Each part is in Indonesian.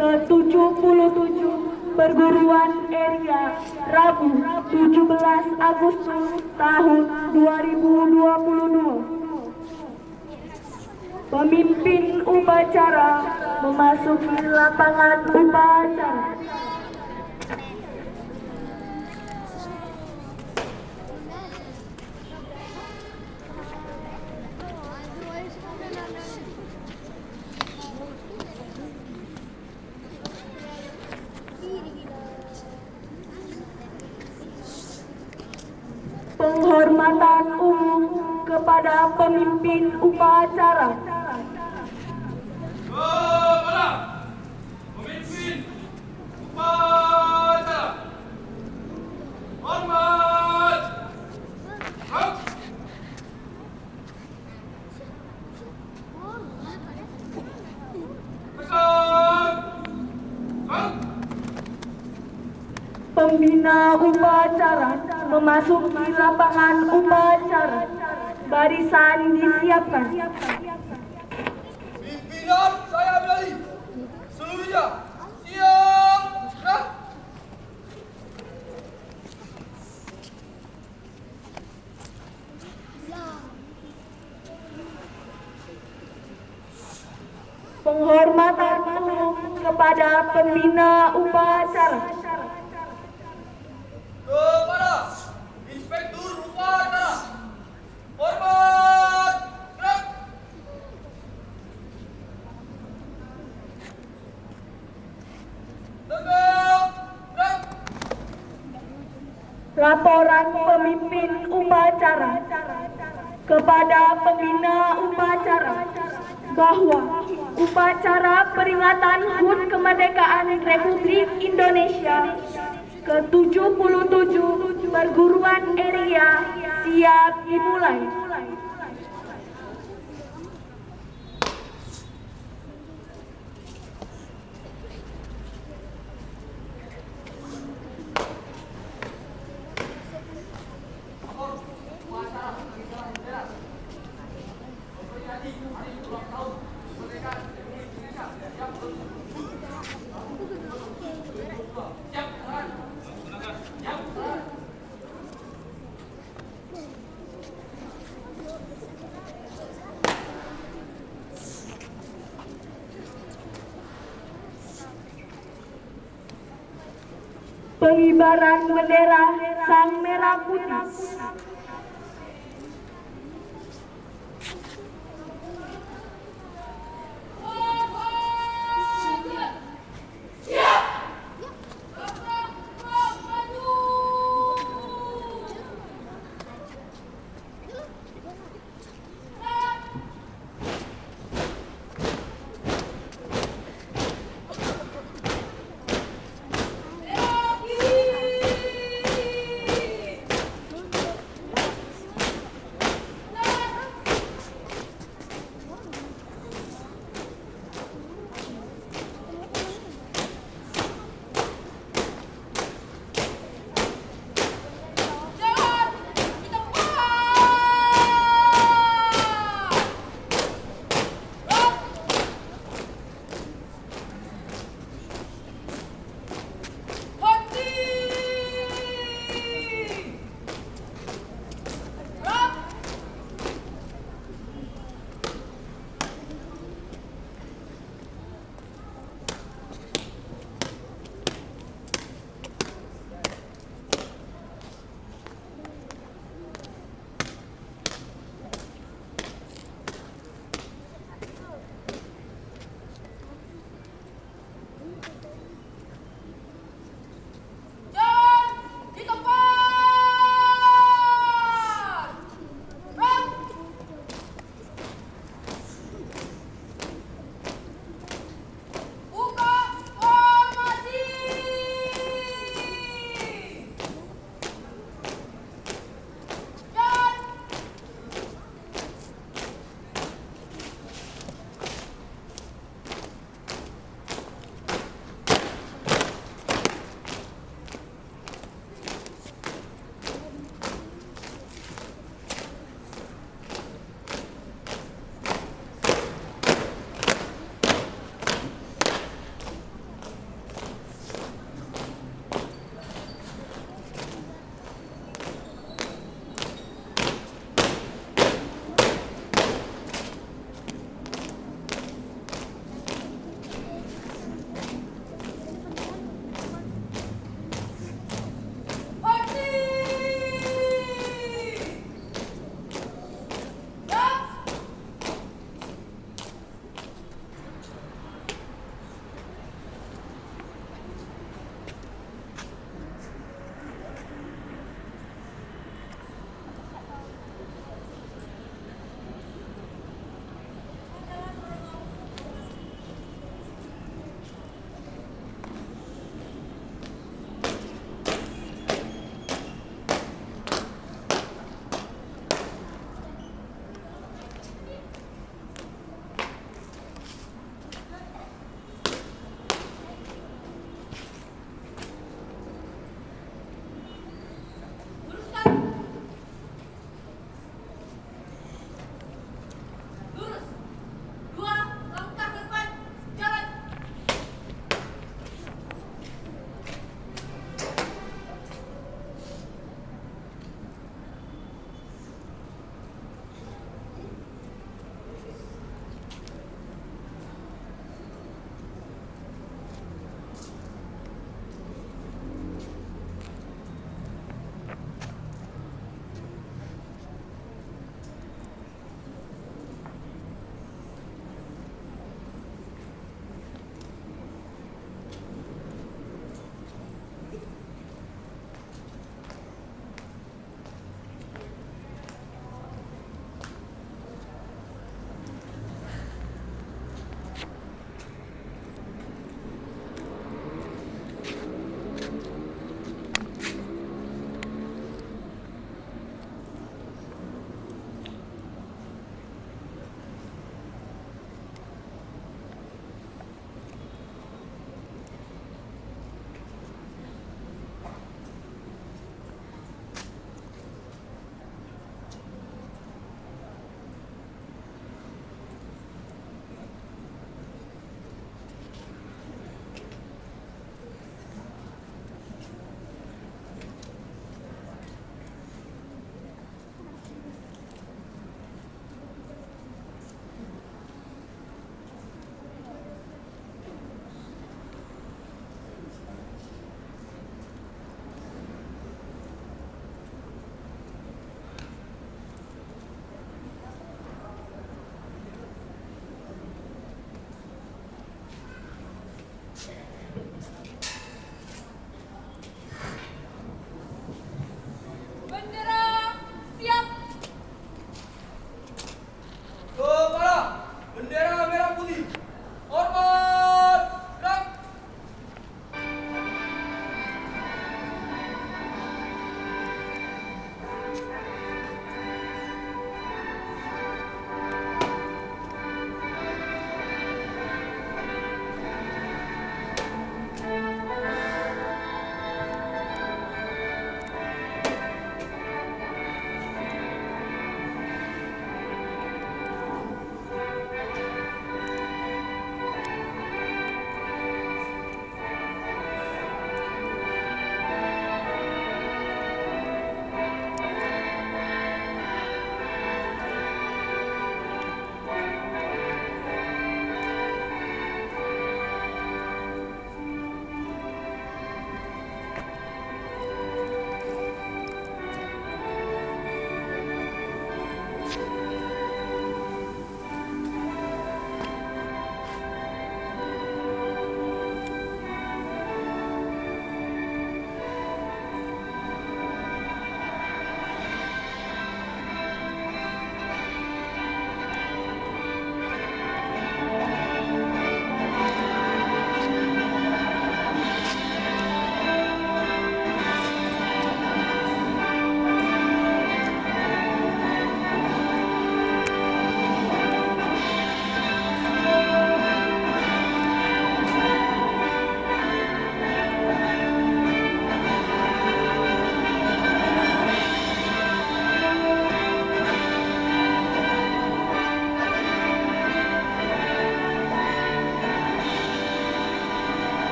ke-77 Perguruan Area Rabu 17 Agustus tahun 2022. Pemimpin upacara memasuki lapangan upacara. Penghormatan umum kepada pemimpin upacara. Kepada pemimpin upacara, hormat. Pembina upacara memasuki lapangan upacara. Barisan disiapkan. Pimpinan saya berdali, seluruhnya siap. Gerak. Penghormatan umum kepada pembina upacara. Kepada inspektur upacara, hormat. Gerak. Tegak. Gerak. Laporan pemimpin upacara kepada pembina upacara bahwa upacara peringatan HUT Kemerdekaan Republik Indonesia ke-77 Perguruan Area siap dimulai. Pengibaran bendera Sang Merah Putih.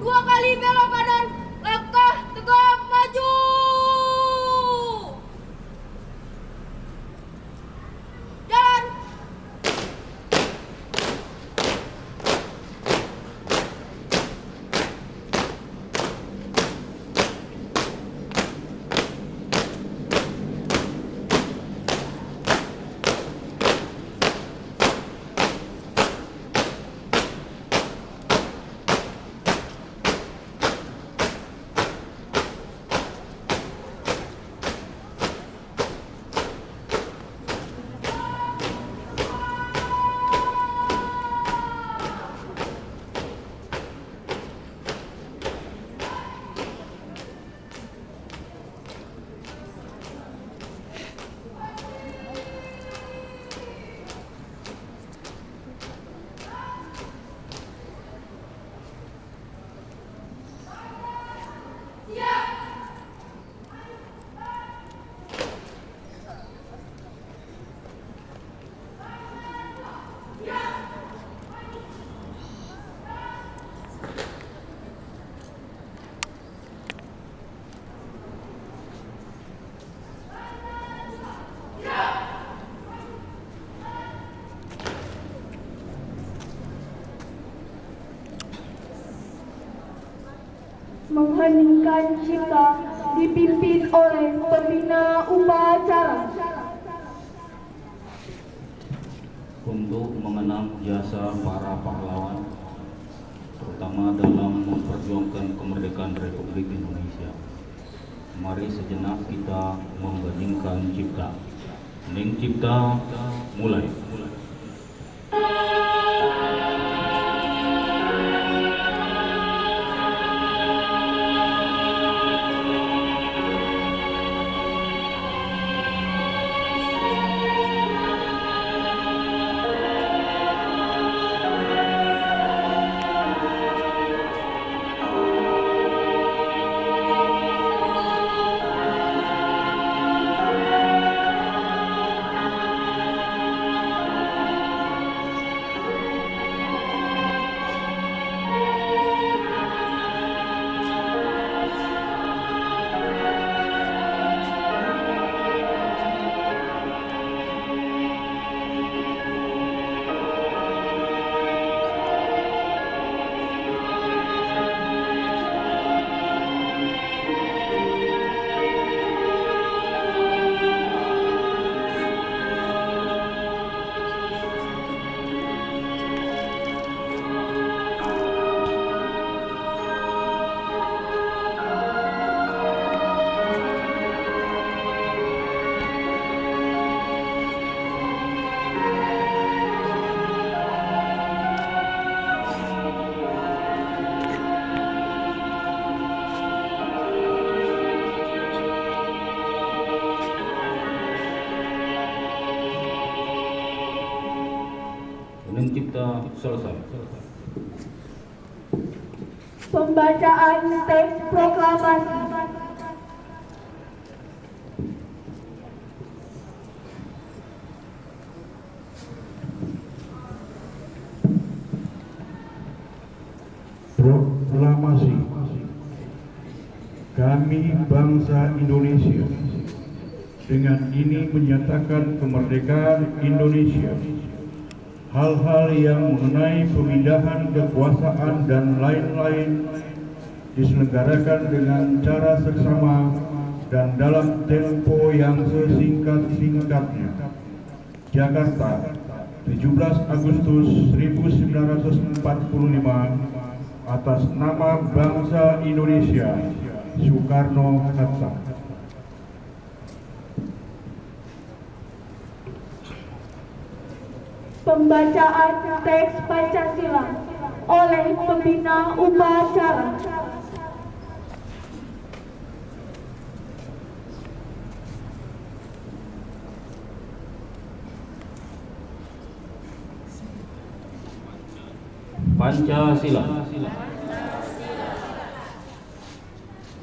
2 kali belok kanan, langkah tegap maju. Jalan. Mengheningkan cipta dipimpin oleh pembina upacara. Untuk mengenang jasa para pahlawan, terutama dalam memperjuangkan kemerdekaan Republik Indonesia, mari sejenak kita mengheningkan cipta. Hening cipta, mulai. Hening cipta selesai. Pembacaan teks proklamasi. Proklamasi. Kami bangsa Indonesia dengan ini menyatakan kemerdekaan Indonesia. Hal-hal yang mengenai pemindahan kekuasaan dan lain-lain diselenggarakan dengan cara seksama dan dalam tempo yang sesingkat-singkatnya. Jakarta, 17 Agustus 1945, atas nama bangsa Indonesia, Soekarno-Hatta. Pembacaan teks Pancasila oleh pembina upacara. Pancasila.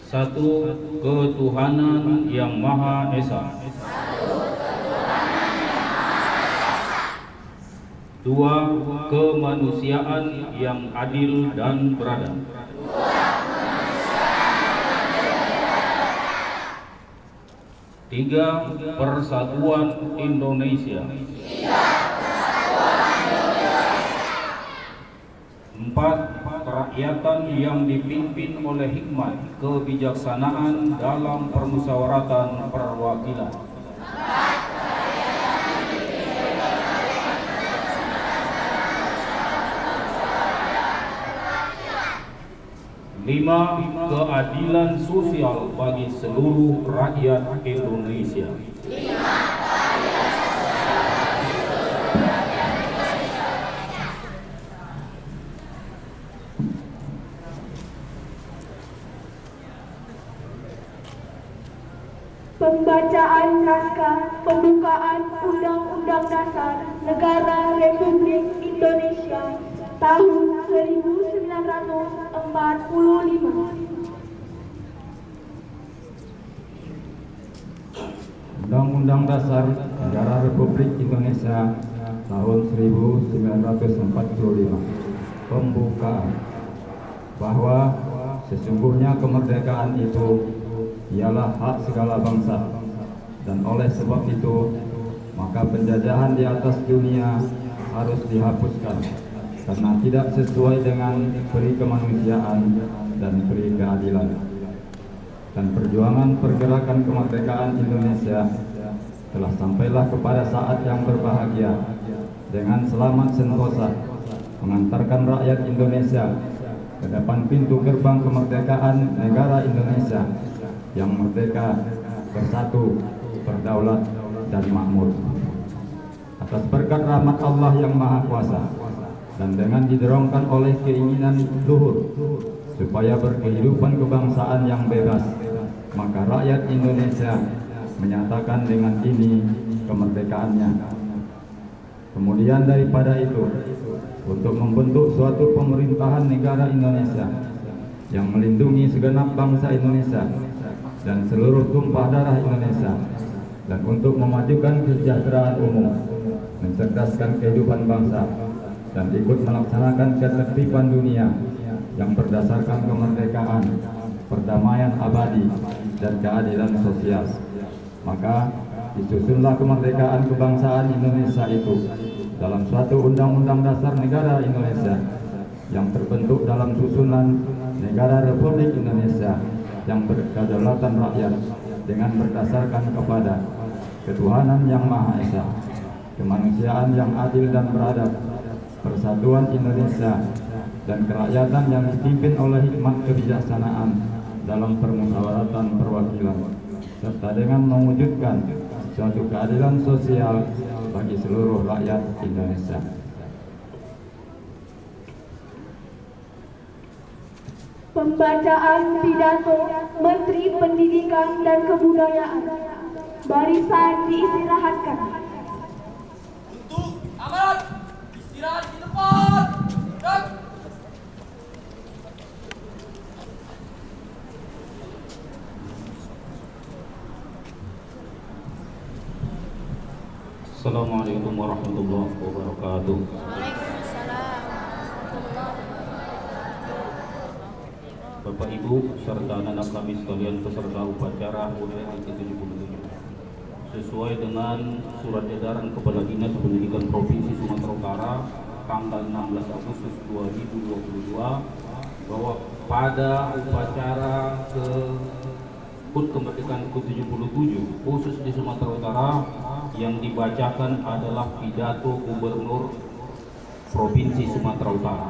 Satu ketuhanan yang Maha Esa. 2. Kemanusiaan yang adil dan beradab. 3. Persatuan Indonesia. 4. Kerakyatan yang dipimpin oleh hikmat kebijaksanaan dalam permusyawaratan perwakilan. 5. Keadilan sosial bagi seluruh rakyat Indonesia. Pembacaan naskah pembukaan Undang-Undang Dasar Negara Republik Indonesia tahun 1945. Undang-Undang Dasar Negara Republik Indonesia tahun 1945. Pembukaan. Bahwa sesungguhnya kemerdekaan itu ialah hak segala bangsa, dan oleh sebab itu maka penjajahan di atas dunia harus dihapuskan karena tidak sesuai dengan peri kemanusiaan dan peri keadilan. Dan perjuangan pergerakan kemerdekaan Indonesia telah sampailah kepada saat yang berbahagia dengan selamat sentosa mengantarkan rakyat Indonesia ke depan pintu gerbang kemerdekaan negara Indonesia yang merdeka, bersatu, berdaulat, dan makmur. Atas berkat rahmat Allah yang Maha Kuasa dan dengan didorongkan oleh keinginan luhur supaya berkehidupan kebangsaan yang bebas, maka rakyat Indonesia menyatakan dengan ini kemerdekaannya. Kemudian daripada itu, untuk membentuk suatu pemerintahan negara Indonesia yang melindungi segenap bangsa Indonesia dan seluruh tumpah darah Indonesia, dan untuk memajukan kesejahteraan umum, mencerdaskan kehidupan bangsa, dan ikut melaksanakan ketertiban dunia yang berdasarkan kemerdekaan, perdamaian abadi, dan keadilan sosial. Maka disusunlah kemerdekaan kebangsaan Indonesia itu dalam suatu Undang-Undang Dasar Negara Indonesia yang terbentuk dalam susunan Negara Republik Indonesia yang berkedaulatan rakyat dengan berdasarkan kepada ketuhanan yang Maha Esa, kemanusiaan yang adil dan beradab, persatuan Indonesia, dan kerakyatan yang dipimpin oleh hikmat kebijaksanaan dalam permusyawaratan perwakilan, serta dengan mewujudkan suatu keadilan sosial bagi seluruh rakyat Indonesia. Pembacaan pidato Menteri Pendidikan dan Kebudayaan. Barisan diistirahatkan. Untuk amanat, istirahat di tempat. Gerak. Assalamualaikum warahmatullahi wabarakatuh. Bapak Ibu serta anak-anak kami sekalian peserta upacara HUT ke-77. Sesuai dengan surat edaran Kepala Dinas Pendidikan Provinsi Sumatera Utara tanggal 16 Agustus 2022 bahwa pada upacara HUT kemerdekaan ke-77 khusus di Sumatera Utara yang dibacakan adalah pidato Gubernur Provinsi Sumatera Utara.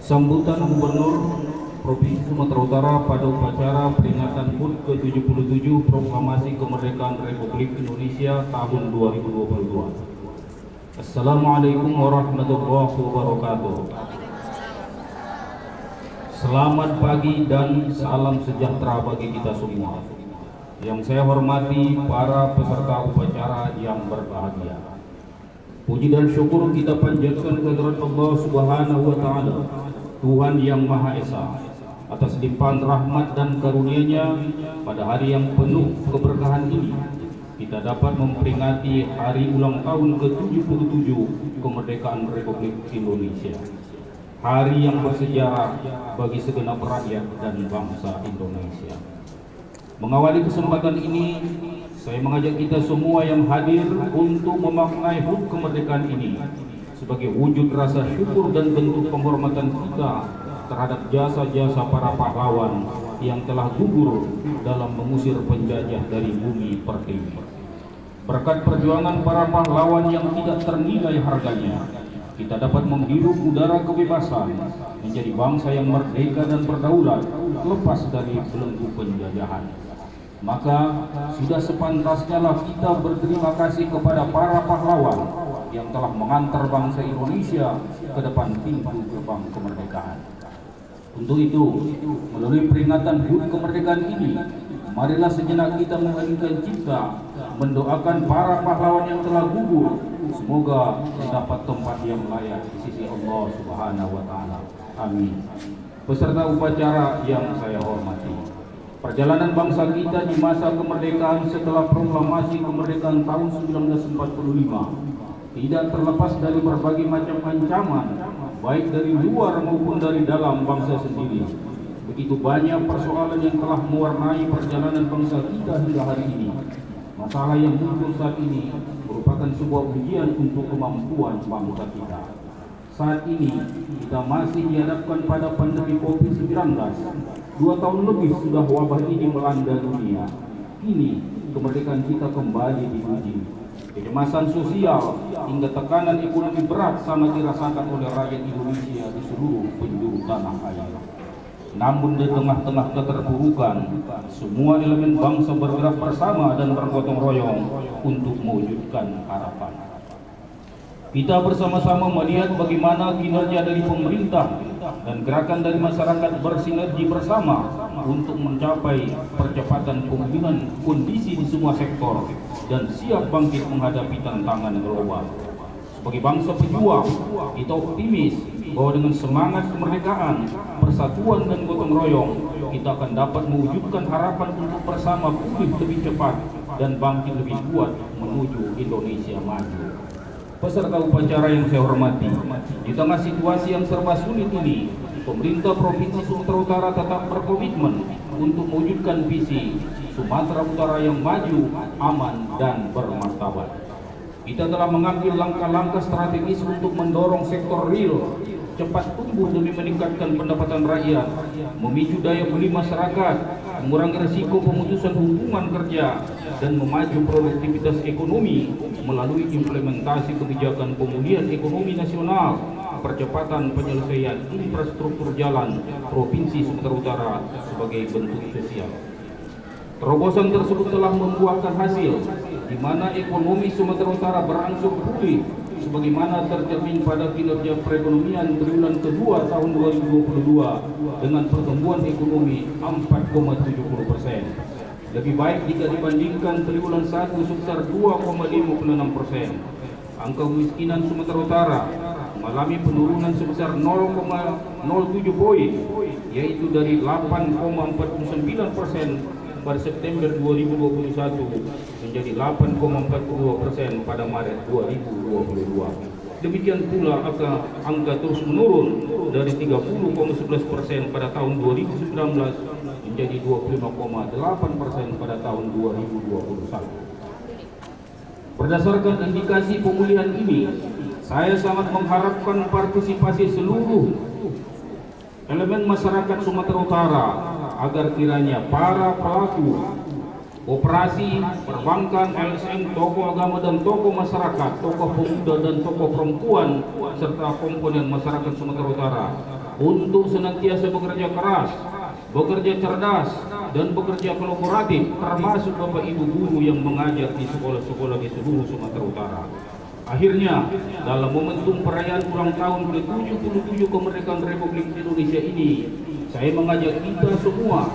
Sambutan Gubernur Provinsi Sumatera Utara pada upacara peringatan HUT ke-77 Proklamasi Kemerdekaan Republik Indonesia tahun 2022. Assalamualaikum warahmatullahi wabarakatuh. Selamat pagi dan salam sejahtera bagi kita semua. Yang saya hormati para peserta upacara yang berbahagia. Puji dan syukur kita panjatkan kehadirat Allah Subhanahu wa taala, Tuhan yang Maha Esa, atas limpahan rahmat dan karunia-Nya pada hari yang penuh keberkahan ini, kita dapat memperingati hari ulang tahun ke-77 kemerdekaan Republik Indonesia. Hari yang bersejarah bagi segenap rakyat dan bangsa Indonesia. Mengawali kesempatan ini, saya mengajak kita semua yang hadir untuk memaknai HUT kemerdekaan ini sebagai wujud rasa syukur dan bentuk penghormatan kita terhadap jasa-jasa para pahlawan yang telah gugur dalam mengusir penjajah dari bumi pertiwi. Berkat perjuangan para pahlawan yang tidak ternilai harganya, kita dapat menghirup udara kebebasan, menjadi bangsa yang merdeka dan berdaulat, lepas dari belenggu penjajahan. Maka sudah sepantasnya lah kita berterima kasih kepada para pahlawan yang telah mengantar bangsa Indonesia ke depan pintu gerbang kemerdekaan. Untuk itu, melalui peringatan HUT kemerdekaan ini, marilah sejenak kita mengheningkan cipta, mendoakan para pahlawan yang telah gugur, semoga mendapat tempat yang layak di sisi Allah Subhanahu wa Ta'ala. Amin. Peserta upacara yang saya hormati, perjalanan bangsa kita di masa kemerdekaan setelah proklamasi kemerdekaan tahun 1945 tidak terlepas dari berbagai macam ancaman, baik dari luar maupun dari dalam bangsa sendiri. Begitu banyak persoalan yang telah mewarnai perjalanan bangsa kita hingga hari ini. Masalah yang muncul saat ini merupakan sebuah ujian untuk kemampuan bangsa kita. Saat ini kita masih dihadapkan pada pandemi COVID-19. 2 tahun lebih sudah wabah ini melanda dunia. Kini kemerdekaan kita kembali diuji. Kecemasan sosial hingga tekanan ekonomi berat sangat dirasakan oleh rakyat Indonesia di seluruh penjuru tanah air. Namun di tengah-tengah keterpurukan, semua elemen bangsa bergerak bersama dan bergotong royong untuk mewujudkan harapan. Kita bersama-sama melihat bagaimana kinerja dari pemerintah dan gerakan dari masyarakat bersinergi bersama untuk mencapai percepatan pemulihan kondisi di semua sektor dan siap bangkit menghadapi tantangan global. Sebagai bangsa pejuang, kita optimis bahwa dengan semangat kemerdekaan, persatuan dan gotong royong, kita akan dapat mewujudkan harapan untuk bersama pulih lebih cepat dan bangkit lebih kuat menuju Indonesia maju. Peserta upacara yang saya hormati, di tengah situasi yang serba sulit ini, pemerintah Provinsi Sumatera Utara tetap berkomitmen untuk mewujudkan visi Sumatera Utara yang maju, aman, dan bermartabat. Kita telah mengambil langkah-langkah strategis untuk mendorong sektor real cepat tumbuh demi meningkatkan pendapatan rakyat, memicu daya beli masyarakat, mengurangi risiko pemutusan hubungan kerja, dan memaju produktivitas ekonomi melalui implementasi kebijakan pemulihan ekonomi nasional, percepatan penyelesaian infrastruktur jalan Provinsi Sumatera Utara sebagai bentuk sosial. Terobosan tersebut telah membuahkan hasil, di mana ekonomi Sumatera Utara berangsur pulih, sebagaimana tercermin pada kinerja perekonomian triwulan kedua tahun 2022 dengan pertumbuhan ekonomi 4,70%. Lebih baik jika dibandingkan triwulan 1 sebesar 2,56%. Angka kemiskinan Sumatera Utara mengalami penurunan sebesar 0,07 poin, yaitu dari 8,49% pada September 2021 menjadi 8,42% pada Maret 2022. Demikian pula angka terus menurun dari 30,11% pada tahun 2019 menjadi 25,8% pada tahun 2021. Berdasarkan indikasi pemulihan ini, saya sangat mengharapkan partisipasi seluruh elemen masyarakat Sumatera Utara agar kiranya para pelaku operasi perbankan, LSM, tokoh agama dan tokoh masyarakat, tokoh pemuda dan tokoh perempuan serta komponen masyarakat Sumatera Utara untuk senantiasa bekerja keras, bekerja cerdas dan bekerja kolaboratif, termasuk Bapak Ibu guru yang mengajar di sekolah-sekolah di seluruh Sumatera Utara. Akhirnya, dalam momentum perayaan ulang tahun ke-77 kemerdekaan Republik Indonesia ini, saya mengajak kita semua,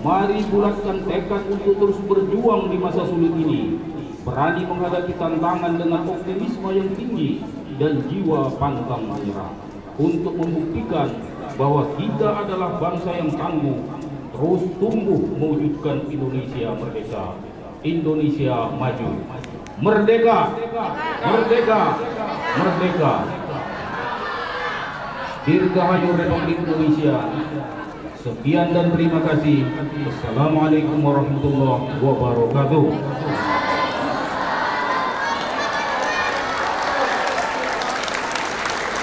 mari bulatkan tekad untuk terus berjuang di masa sulit ini, berani menghadapi tantangan dengan optimisme yang tinggi dan jiwa pantang menyerah, untuk membuktikan bahwa kita adalah bangsa yang tangguh, terus tumbuh mewujudkan Indonesia merdeka. Indonesia maju. Merdeka! Merdeka! Merdeka! Dirgahayu Republik Indonesia. Sekian dan terima kasih. Assalamualaikum warahmatullahi wabarakatuh.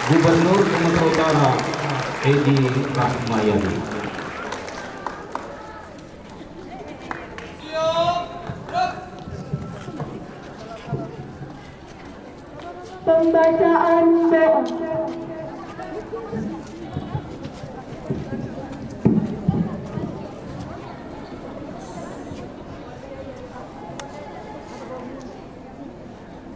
Gubernur Sumatera Utara Edi Rahmayadi. Siap. Gerak. Pembacaan doa.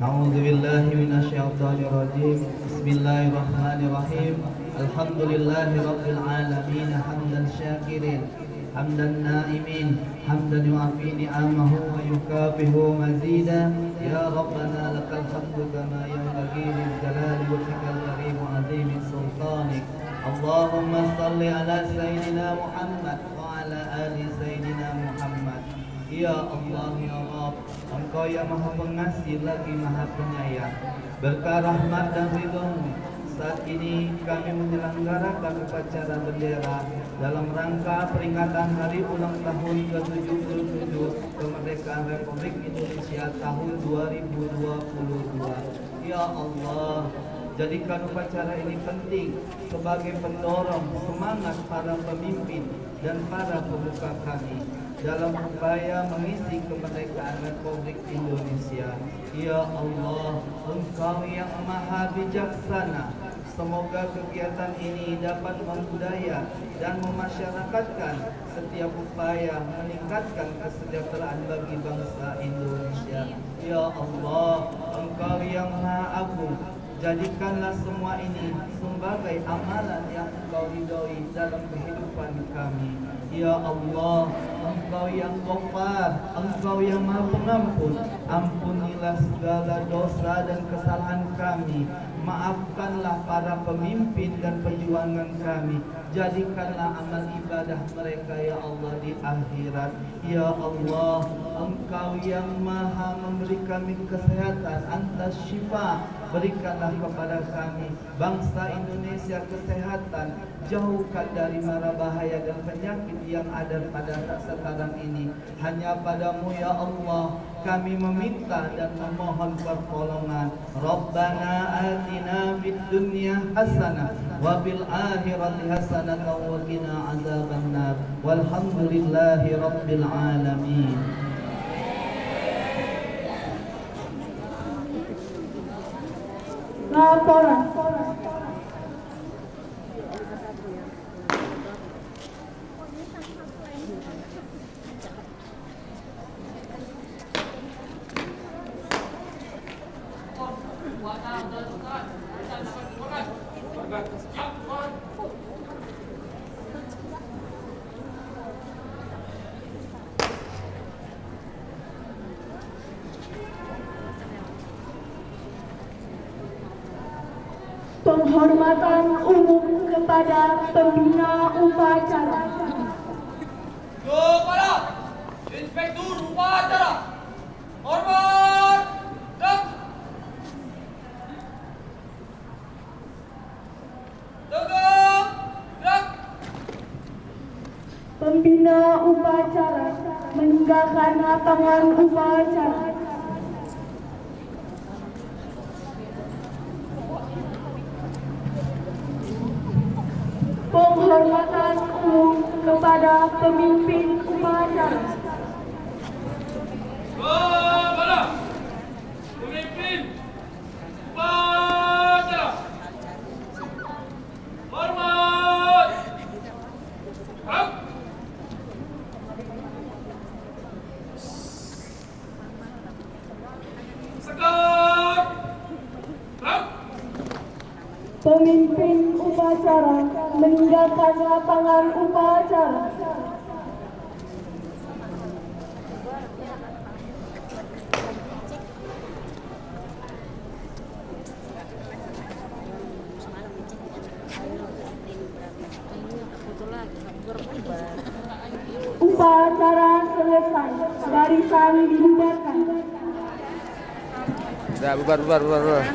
أعوذ بالله من الشيطان الرجيم بسم الله الرحمن الرحيم الحمد لله رب العالمين حمدا شاكرين حمدا نائمين حمدا يعفي نعمه ويكافئ مزيدا يا ربنا لك الحمد كما ينبغي للجلال وجهك الكريم وعظيم سلطانك اللهم صل على سيدنا محمد وعلى آل سيدنا محمد. Ya Allah, ya Rabb, Engkau yang maha pengasih lagi maha penyayang. Berkah rahmat dan ridho-Mu, saat ini kami menyelenggarakan upacara bendera dalam rangka peringatan hari ulang tahun ke-77 kemerdekaan Republik Indonesia tahun 2022. Ya Allah, jadikan upacara ini penting sebagai pendorong semangat para pemimpin dan para pemuka kami dalam upaya mengisi kemerdekaan Republik Indonesia. Ya Allah, Engkau yang maha bijaksana, semoga kegiatan ini dapat membudaya dan memasyarakatkan setiap upaya meningkatkan kesejahteraan bagi bangsa Indonesia. Ya Allah, Engkau yang maha agung, jadikanlah semua ini sebagai amalan yang Engkau ridhoi dalam kehidupan kami. Ya Allah, Engkau yang Ghaffar, Engkau yang Maha Pengampun, ampunilah segala dosa dan kesalahan kami. Maafkanlah para pemimpin dan perjuangan kami. Jadikanlah amal ibadah mereka ya Allah di akhirat. Ya Allah, Engkau yang maha memberi kami kesehatan, Anta syifa, berikanlah kepada kami bangsa Indonesia kesehatan, jauhkan dari mara bahaya dan penyakit yang ada pada sekarang ini. Hanya padamu ya Allah kami meminta dan memohon pertolongan. Rabbana atina fid dunya hasanah wa bil akhirati hasanah wa qina azabannar. Walhamdulillahi rabbil alamin. Laporan. Penghormatan umum kepada pembina upacara. Kepada Inspektur Upacara. Hormat. Gerak. Tegak. Gerak. Pembina upacara meninggalkan lapangan upacara. Penghormatan umum kepada pemimpin upacara. Kepada pemimpin upacara. Hormat. Gerak. Tegak. Gerak. Pemimpin upacara meninggalkan lapangan upacara. Upacara selesai. Barisan dibubarkan. Udah, bubar. Bubar.